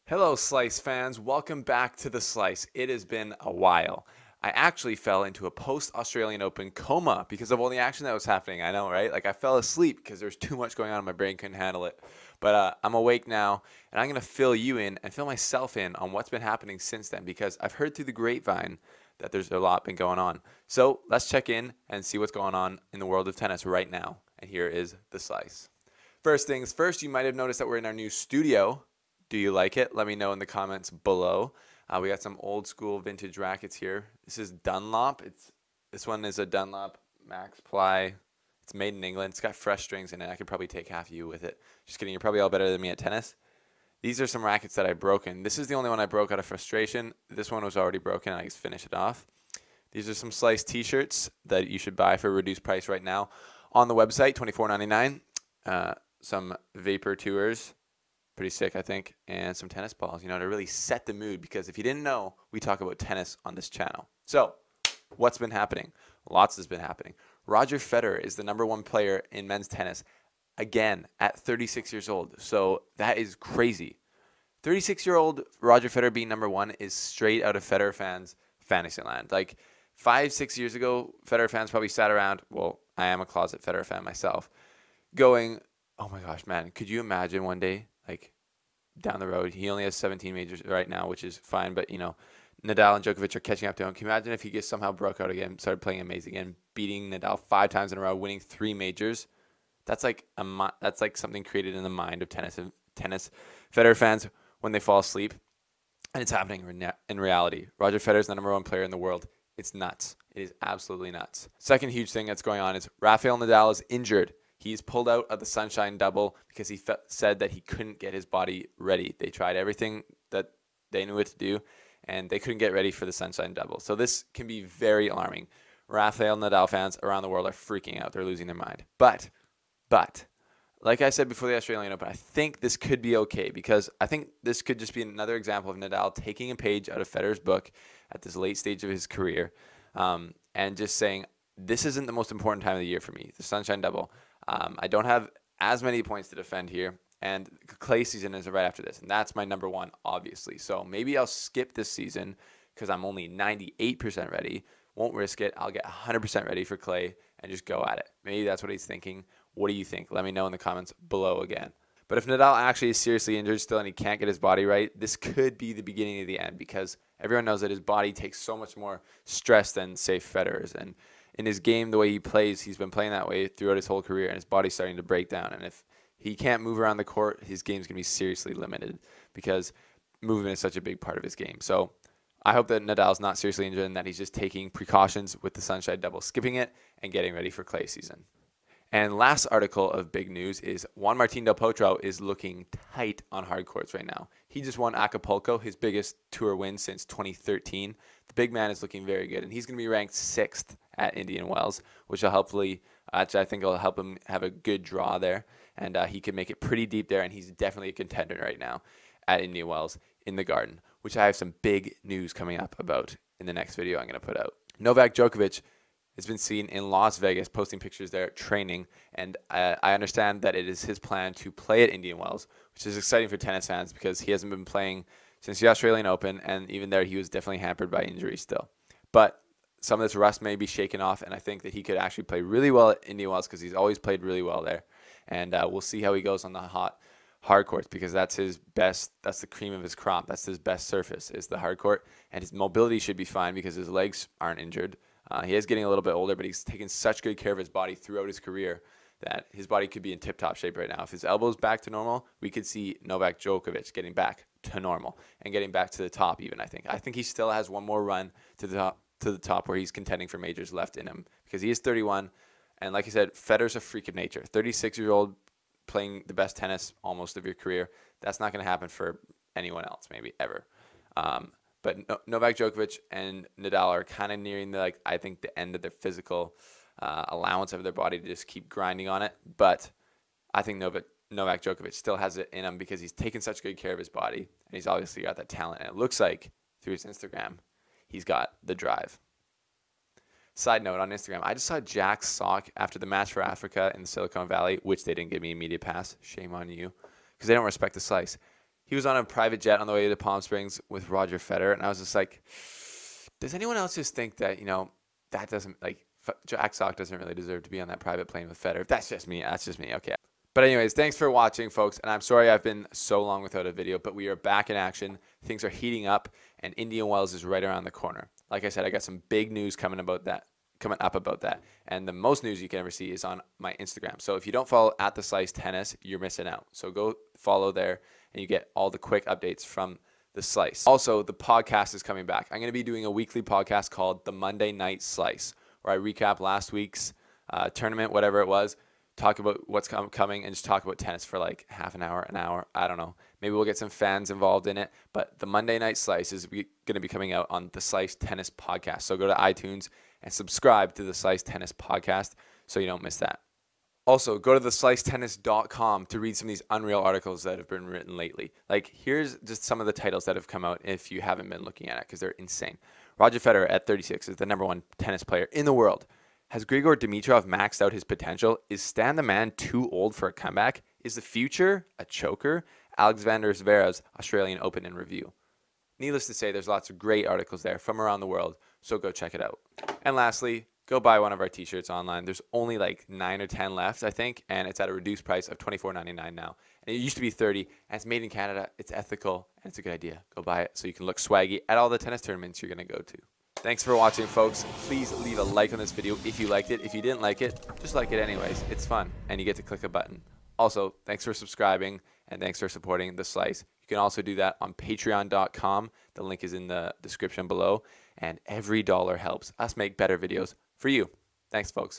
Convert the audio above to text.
Hello, Slice fans. Welcome back to The Slice. It has been a while. I actually fell into a post-Australian Open coma because of all the action that was happening. I know, right? Like I fell asleep because there's too much going on. My brain couldn't handle it. But I'm awake now, and I'm going to fill you in and fill myself in on what's been happening since then because I've heard through the grapevine that there's a lot been going on. So let's check in and see what's going on in the world of tennis right now. And here is The Slice. First things first, you might have noticed that we're in our new studio. Do you like it? Let me know in the comments below. We got some old school vintage rackets here. This is Dunlop. This one is a Dunlop Max Ply. It's made in England. It's got fresh strings in it. I could probably take half of you with it. Just kidding. You're probably all better than me at tennis. These are some rackets that I've broken. This is the only one I broke out of frustration. This one was already broken. I just finished it off. These are some Slice t-shirts that you should buy for a reduced price right now on the website, $24.99. Some Vapor Tours. Pretty sick, I think, and some tennis balls, to really set the mood, because if you didn't know, we talk about tennis on this channel. So, what's been happening? Lots has been happening. Roger Federer is the #1 player in men's tennis, again, at 36 years old. So, that is crazy. 36-year-old Roger Federer being #1 is straight out of Federer fans' fantasy land. Like, 5-6 years ago, Federer fans probably sat around, well, I am a closet Federer fan myself, going, oh my gosh, man, could you imagine one day, like down the road, he only has 17 majors right now, which is fine, but Nadal and Djokovic are catching up to him. Can you imagine if he just somehow broke out again, started playing amazing again, beating Nadal 5 times in a row, winning 3 majors? That's like something created in the mind of tennis Federer fans when they fall asleep, and it's happening in reality. Roger Federer is the #1 player in the world. It's nuts. It is absolutely nuts. Second huge thing that's going on is Rafael Nadal is injured. He's pulled out of the Sunshine Double because he said that he couldn't get his body ready. They tried everything that they knew what to do, and they couldn't get ready for the Sunshine Double. So this can be very alarming. Rafael Nadal fans around the world are freaking out. They're losing their mind. But, like I said before the Australian Open, I think this could be okay, because I think this could just be another example of Nadal taking a page out of Federer's book at this late stage of his career, and just saying, this isn't the most important time of the year for me, the Sunshine Double. I don't have as many points to defend here, and clay season is right after this, and that's my #1, obviously. So maybe I'll skip this season because I'm only 98% ready. Won't risk it. I'll get 100% ready for clay and just go at it. Maybe that's what he's thinking. What do you think? Let me know in the comments below again. But if Nadal actually is seriously injured still and he can't get his body right, this could be the beginning of the end, because everyone knows that his body takes so much more stress than, say, Federer's. And in his game, the way he plays, he's been playing that way throughout his whole career, and his body's starting to break down. And if he can't move around the court, his game's going to be seriously limited, because movement is such a big part of his game. So I hope that Nadal's not seriously injured and that he's just taking precautions with the Sunshine Double, skipping it, and getting ready for clay season. And last article of big news is Juan Martín del Potro is looking tight on hard courts right now. He just won Acapulco, his biggest tour win since 2013. The big man is looking very good, and he's going to be ranked 6th at Indian Wells, which will I think will help him have a good draw there, and he can make it pretty deep there, and he's definitely a contender right now at Indian Wells in the Garden, which I have some big news coming up about in the next video I'm going to put out. Novak Djokovic has been seen in Las Vegas posting pictures there training, and I understand that it is his plan to play at Indian Wells, which is exciting for tennis fans because he hasn't been playing since the Australian Open, and even there he was definitely hampered by injury still. But some of this rust may be shaken off, and I think that he could actually play really well at Indian Wells because he's always played really well there. And we'll see how he goes on the hard courts, because that's the cream of his crop. That's his best surface, is the hard court, and his mobility should be fine because his legs aren't injured. He is getting a little bit older, but he's taken such good care of his body throughout his career that his body could be in tip-top shape right now. If his elbow's back to normal, we could see Novak Djokovic getting back to normal and getting back to the top even, I think. I think he still has one more run to the top where he's contending for majors left in him, because he is 31, and like I said, Federer's a freak of nature. 36-year-old playing the best tennis almost of your career, that's not going to happen for anyone else, maybe ever. But Novak Djokovic and Nadal are kind of nearing the end of their physical allowance of their body to just keep grinding on it. But I think Novak Djokovic still has it in him because he's taken such good care of his body, and he's obviously got that talent. And it looks like through his Instagram, he's got the drive. Side note on Instagram, I just saw Jack's sock after the match for Africa in the Silicon Valley, which they didn't give me a media pass. Shame on you, because they don't respect the Slice. he was on a private jet on the way to Palm Springs with Roger Federer, and I was just like, does anyone else just think that, that doesn't, like, Jack Sock doesn't really deserve to be on that private plane with Federer? That's just me. That's just me. Okay. But anyways, thanks for watching, folks. And I'm sorry I've been so long without a video, but we are back in action. Things are heating up, and Indian Wells is right around the corner. Like I said, I got some big news coming up about that. And the most news you can ever see is on my Instagram. So if you don't follow at The Slice Tennis, you're missing out. So go follow there, and you get all the quick updates from The Slice. Also, the podcast is coming back. I'm going to be doing a weekly podcast called The Monday Night Slice, where I recap last week's tournament, whatever it was, talk about what's coming, and just talk about tennis for like half an hour, I don't know. Maybe we'll get some fans involved in it, but the Monday Night Slice is going to be coming out on the Slice Tennis Podcast. So go to iTunes and subscribe to the Slice Tennis Podcast so you don't miss that. Also, go to theslicetennis.com to read some of these unreal articles that have been written lately. Like, here's just some of the titles that have come out if you haven't been looking at it, because they're insane. Roger Federer at 36 is the #1 tennis player in the world. Has Grigor Dimitrov maxed out his potential? Is Stan the Man too old for a comeback? Is the future a choker? Alexander Zverev's Australian Open in review. Needless to say, there's lots of great articles there from around the world, so go check it out. And lastly, go buy one of our t-shirts online. There's only like 9 or 10 left, I think, and it's at a reduced price of $24.99 now. And it used to be $30, and it's made in Canada. It's ethical, and it's a good idea. Go buy it so you can look swaggy at all the tennis tournaments you're going to go to. Thanks for watching, folks. Please leave a like on this video if you liked it. If you didn't like it, just like it anyways. It's fun, and you get to click a button. Also, thanks for subscribing, and thanks for supporting The Slice. You can also do that on patreon.com. The link is in the description below, and every dollar helps us make better videos for you. Thanks, folks.